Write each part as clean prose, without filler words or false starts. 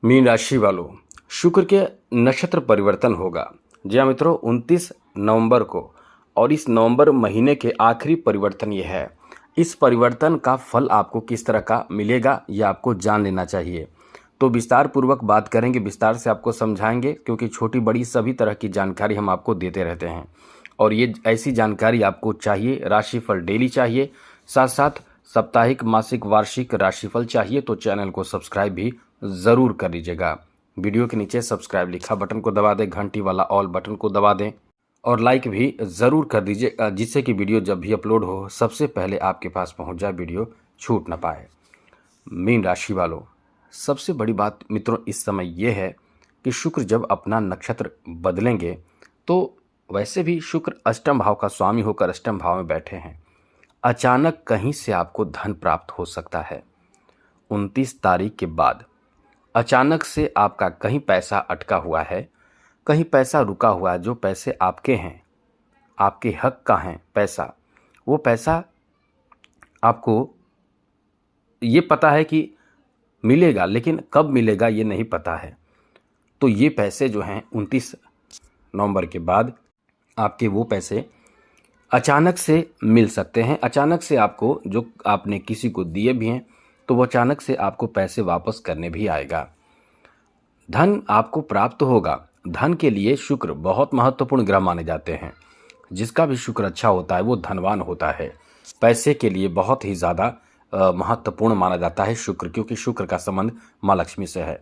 Mean राशि वालों, शुक्र के नक्षत्र परिवर्तन होगा। जी हाँ मित्रों, 29 नवंबर को और इस नवंबर महीने के आखिरी परिवर्तन ये है। इस परिवर्तन का फल आपको किस तरह का मिलेगा ये आपको जान लेना चाहिए। तो विस्तार पूर्वक बात करेंगे, विस्तार से आपको समझाएंगे, क्योंकि छोटी बड़ी सभी तरह की जानकारी हम आपको देते रहते हैं और ये ऐसी जानकारी आपको चाहिए। राशिफल डेली चाहिए, साथ साथ साप्ताहिक, मासिक, वार्षिक राशिफल चाहिए तो चैनल को सब्सक्राइब भी ज़रूर कर लीजिएगा। वीडियो के नीचे सब्सक्राइब लिखा बटन को दबा दें, घंटी वाला ऑल बटन को दबा दें और लाइक भी ज़रूर कर दीजिए, जिससे कि वीडियो जब भी अपलोड हो सबसे पहले आपके पास पहुंच जाए, वीडियो छूट ना पाए। मीन राशि वालों, सबसे बड़ी बात मित्रों इस समय यह है कि शुक्र जब अपना नक्षत्र बदलेंगे तो वैसे भी शुक्र अष्टम भाव का स्वामी होकर अष्टम भाव में बैठे हैं। अचानक कहीं से आपको धन प्राप्त हो सकता है। 29 तारीख के बाद अचानक से आपका कहीं पैसा अटका हुआ है, कहीं पैसा रुका हुआ है। जो पैसे आपके हैं, आपके हक का है पैसा, वो पैसा आपको ये पता है कि मिलेगा, लेकिन कब मिलेगा ये नहीं पता है। तो ये पैसे जो हैं 29 नवंबर के बाद आपके वो पैसे अचानक से मिल सकते हैं। अचानक से आपको, जो आपने किसी को दिए भी हैं तो वो अचानक से आपको पैसे वापस करने भी आएगा। धन आपको प्राप्त होगा। धन के लिए शुक्र बहुत महत्वपूर्ण ग्रह माने जाते हैं। जिसका भी शुक्र अच्छा होता है वो धनवान होता है। पैसे के लिए बहुत ही ज़्यादा महत्वपूर्ण माना जाता है शुक्र, क्योंकि शुक्र का संबंध माँ लक्ष्मी से है।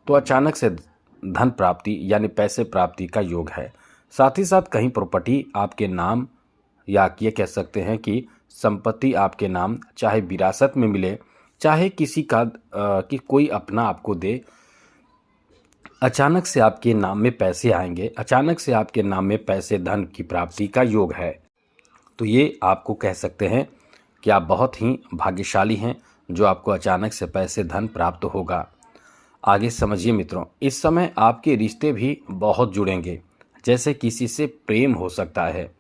तो अचानक से धन प्राप्ति यानी पैसे प्राप्ति का योग है। साथ ही साथ कहीं प्रॉपर्टी आपके नाम, या ये कह सकते हैं कि संपत्ति आपके नाम, चाहे विरासत में मिले, चाहे किसी का कि कोई अपना आपको दे, अचानक से आपके नाम में पैसे आएंगे। अचानक से आपके नाम में पैसे, धन की प्राप्ति का योग है। तो ये आपको कह सकते हैं कि आप बहुत ही भाग्यशाली हैं जो आपको अचानक से पैसे, धन प्राप्त होगा। आगे समझिए मित्रों, इस समय आपके रिश्ते भी बहुत जुड़ेंगे। जैसे किसी से प्रेम हो सकता है,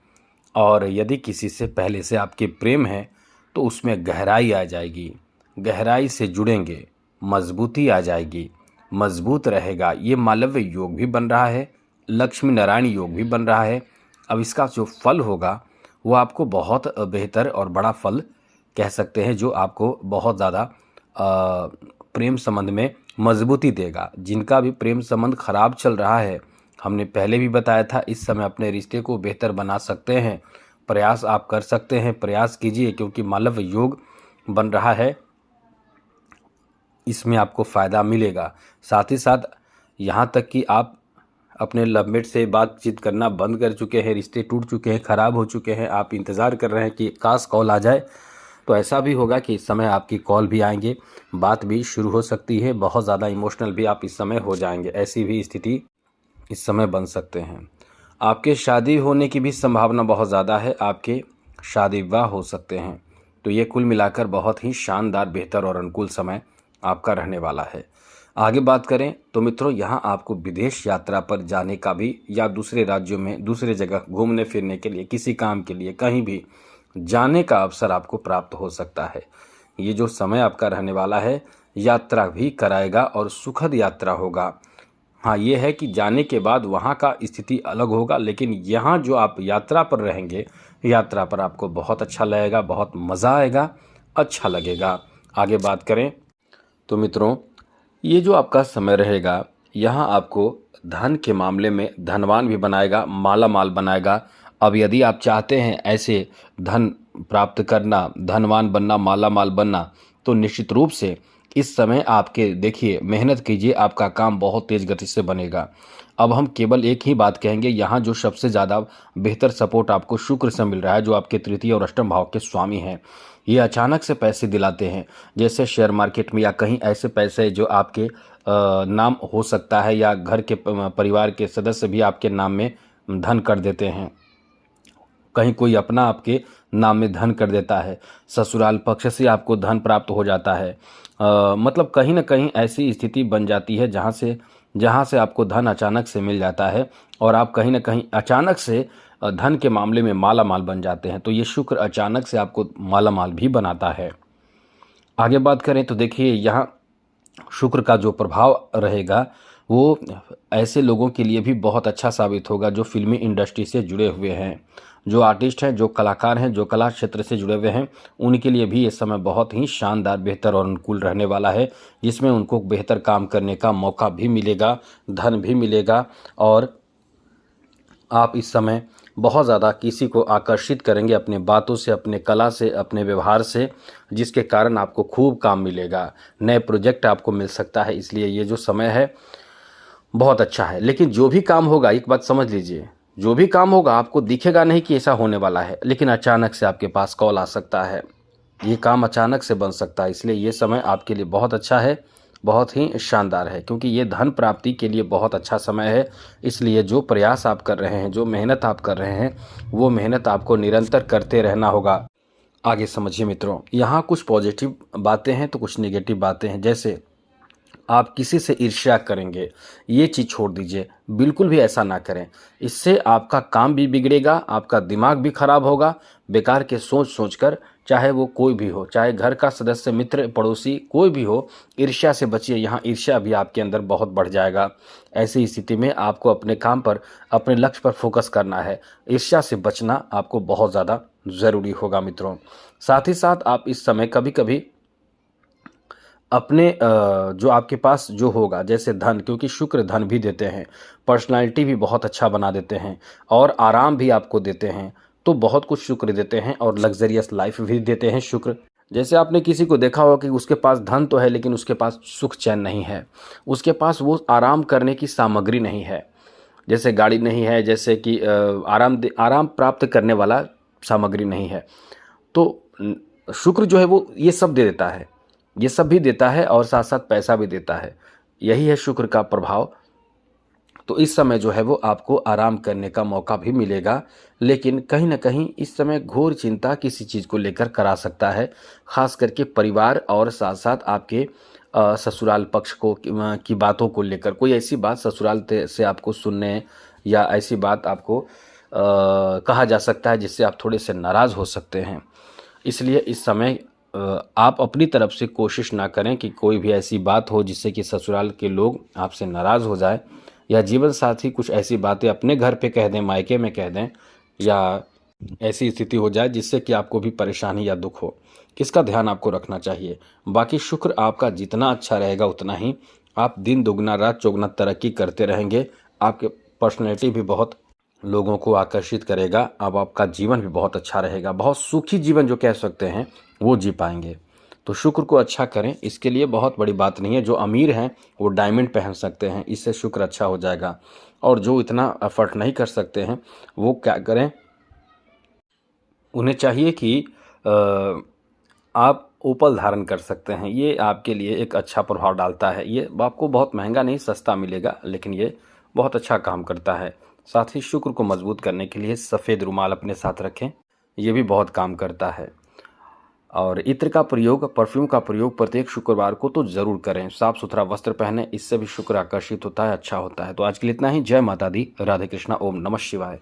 और यदि किसी से पहले से आपके प्रेम है तो उसमें गहराई आ जाएगी। गहराई से जुड़ेंगे, मजबूती आ जाएगी, मजबूत रहेगा। ये मालव्य योग भी बन रहा है, लक्ष्मी नारायण योग भी बन रहा है। अब इसका जो फल होगा वो आपको बहुत बेहतर और बड़ा फल कह सकते हैं, जो आपको बहुत ज़्यादा प्रेम संबंध में मजबूती देगा। जिनका भी प्रेम संबंध खराब चल रहा है, हमने पहले भी बताया था, इस समय अपने रिश्ते को बेहतर बना सकते हैं। प्रयास आप कर सकते हैं, प्रयास कीजिए, क्योंकि मालव्य योग बन रहा है, इसमें आपको फ़ायदा मिलेगा। साथ ही साथ यहाँ तक कि आप अपने लवमेट से बातचीत करना बंद कर चुके हैं, रिश्ते टूट चुके हैं, ख़राब हो चुके हैं, आप इंतज़ार कर रहे हैं कि काश कॉल आ जाए, तो ऐसा भी होगा कि इस समय आपकी कॉल भी आएंगे, बात भी शुरू हो सकती है। बहुत ज़्यादा इमोशनल भी आप इस समय हो जाएंगे, ऐसी भी स्थिति इस समय बन सकते हैं। आपके शादी होने की भी संभावना बहुत ज़्यादा है, आपके शादी विवाह हो सकते हैं। तो ये कुल मिलाकर बहुत ही शानदार, बेहतर और अनुकूल समय आपका रहने वाला है। आगे बात करें तो मित्रों, यहाँ आपको विदेश यात्रा पर जाने का भी, या दूसरे राज्यों में दूसरे जगह घूमने फिरने के लिए, किसी काम के लिए कहीं भी जाने का अवसर आपको प्राप्त हो सकता है। ये जो समय आपका रहने वाला है, यात्रा भी कराएगा और सुखद यात्रा होगा। हाँ, ये है कि जाने के बाद वहाँ का स्थिति अलग होगा, लेकिन यहाँ जो आप यात्रा पर रहेंगे, यात्रा पर आपको बहुत अच्छा लगेगा, बहुत मज़ा आएगा, अच्छा लगेगा। आगे बात करें तो मित्रों, ये जो आपका समय रहेगा, यहाँ आपको धन के मामले में धनवान भी बनाएगा, माला माल बनाएगा। अब यदि आप चाहते हैं ऐसे धन प्राप्त करना, धनवान बनना, माला माल बनना, तो निश्चित रूप से इस समय आपके, देखिए, मेहनत कीजिए, आपका काम बहुत तेज़ गति से बनेगा। अब हम केवल एक ही बात कहेंगे, यहाँ जो सबसे ज़्यादा बेहतर सपोर्ट आपको शुक्र से मिल रहा है, जो आपके तृतीय और अष्टम भाव के स्वामी हैं। ये अचानक से पैसे दिलाते हैं, जैसे शेयर मार्केट में, या कहीं ऐसे पैसे जो आपके नाम हो सकता है, या घर के परिवार के सदस्य भी आपके नाम में धन कर देते हैं। कहीं कोई अपना आपके नाम में धन कर देता है, ससुराल पक्ष से आपको धन प्राप्त हो जाता है। मतलब कहीं ना कहीं ऐसी स्थिति बन जाती है जहाँ से आपको धन अचानक से मिल जाता है, और आप कहीं ना कहीं अचानक से धन के मामले में माला माल बन जाते हैं। तो ये शुक्र अचानक से आपको माला माल भी बनाता है। आगे बात करें तो देखिए, यहाँ शुक्र का जो प्रभाव रहेगा वो ऐसे लोगों के लिए भी बहुत अच्छा साबित होगा जो फिल्मी इंडस्ट्री से जुड़े हुए हैं, जो आर्टिस्ट हैं, जो कलाकार हैं, जो कला क्षेत्र से जुड़े हुए हैं, उनके लिए भी ये समय बहुत ही शानदार, बेहतर और अनुकूल रहने वाला है, जिसमें उनको बेहतर काम करने का मौका भी मिलेगा, धन भी मिलेगा और आप इस समय बहुत ज़्यादा किसी को आकर्षित करेंगे अपने बातों से, अपने कला से, अपने व्यवहार से, जिसके कारण आपको खूब काम मिलेगा, नए प्रोजेक्ट आपको मिल सकता है। इसलिए ये जो समय है बहुत अच्छा है। लेकिन जो भी काम होगा, एक बात समझ लीजिए, जो भी काम होगा आपको दिखेगा नहीं कि ऐसा होने वाला है, लेकिन अचानक से आपके पास कॉल आ सकता है, ये काम अचानक से बन सकता है। इसलिए ये समय आपके लिए बहुत अच्छा है, बहुत ही शानदार है, क्योंकि ये धन प्राप्ति के लिए बहुत अच्छा समय है। इसलिए जो प्रयास आप कर रहे हैं, जो मेहनत आप कर रहे हैं, वो मेहनत आपको निरंतर करते रहना होगा। आगे समझिए मित्रों, यहाँ कुछ पॉजिटिव बातें हैं तो कुछ नेगेटिव बातें हैं। जैसे आप किसी से ईर्ष्या करेंगे, ये चीज़ छोड़ दीजिए, बिल्कुल भी ऐसा ना करें। इससे आपका काम भी बिगड़ेगा, आपका दिमाग भी खराब होगा, बेकार के सोच सोचकर, चाहे वो कोई भी हो, चाहे घर का सदस्य, मित्र, पड़ोसी, कोई भी हो, ईर्ष्या से बचिए। यहाँ ईर्ष्या भी आपके अंदर बहुत बढ़ जाएगा। ऐसी स्थिति में आपको अपने काम पर, अपने लक्ष्य पर फोकस करना है। ईर्ष्या से बचना आपको बहुत ज़्यादा ज़रूरी होगा मित्रों। साथ ही साथ आप इस समय कभी कभी अपने जो आपके पास जो होगा, जैसे धन, क्योंकि शुक्र धन भी देते हैं, पर्सनालिटी भी बहुत अच्छा बना देते हैं और आराम भी आपको देते हैं, तो बहुत कुछ शुक्र देते हैं और लग्जरियस लाइफ भी देते हैं शुक्र। जैसे आपने किसी को देखा होगा कि उसके पास धन तो है लेकिन उसके पास सुख चैन नहीं है, उसके पास वो आराम करने की सामग्री नहीं है, जैसे गाड़ी नहीं है, जैसे कि आराम प्राप्त करने वाला सामग्री नहीं है। तो शुक्र जो है वो ये सब दे देता है, ये सब भी देता है और साथ साथ पैसा भी देता है। यही है शुक्र का प्रभाव। तो इस समय जो है वो आपको आराम करने का मौका भी मिलेगा, लेकिन कहीं ना कहीं इस समय घोर चिंता किसी चीज़ को लेकर करा सकता है, खास करके परिवार और साथ साथ आपके ससुराल पक्ष को की बातों को लेकर। कोई ऐसी बात ससुराल से आपको सुनने या ऐसी बात आपको कहा जा सकता है जिससे आप थोड़े से नाराज़ हो सकते हैं। इसलिए इस समय आप अपनी तरफ से कोशिश ना करें कि कोई भी ऐसी बात हो जिससे कि ससुराल के लोग आपसे नाराज़ हो जाए, या जीवन साथी कुछ ऐसी बातें अपने घर पे कह दें, मायके में कह दें, या ऐसी स्थिति हो जाए जिससे कि आपको भी परेशानी या दुख हो। इसका ध्यान आपको रखना चाहिए। बाकी शुक्र आपका जितना अच्छा रहेगा उतना ही आप दिन दुगना रात चौगुना तरक्की करते रहेंगे। आपके पर्सनैलिटी भी बहुत लोगों को आकर्षित करेगा। अब आपका जीवन भी बहुत अच्छा रहेगा, बहुत सुखी जीवन जो कह सकते हैं वो जी पाएंगे। तो शुक्र को अच्छा करें, इसके लिए बहुत बड़ी बात नहीं है। जो अमीर हैं वो डायमंड पहन सकते हैं, इससे शुक्र अच्छा हो जाएगा। और जो इतना एफर्ट नहीं कर सकते हैं वो क्या करें, उन्हें चाहिए कि आप ओपल धारण कर सकते हैं। ये आपके लिए एक अच्छा प्रभाव डालता है। ये आपको बहुत महंगा नहीं, सस्ता मिलेगा, लेकिन ये बहुत अच्छा काम करता है। साथ ही शुक्र को मजबूत करने के लिए सफ़ेद रुमाल अपने साथ रखें, ये भी बहुत काम करता है। और इत्र का प्रयोग, परफ्यूम का प्रयोग प्रत्येक शुक्रवार को तो ज़रूर करें। साफ सुथरा वस्त्र पहने, इससे भी शुक्र आकर्षित होता है, अच्छा होता है। तो आज के लिए इतना ही। जय माता दी, राधे कृष्णा, ओम नमः शिवाय।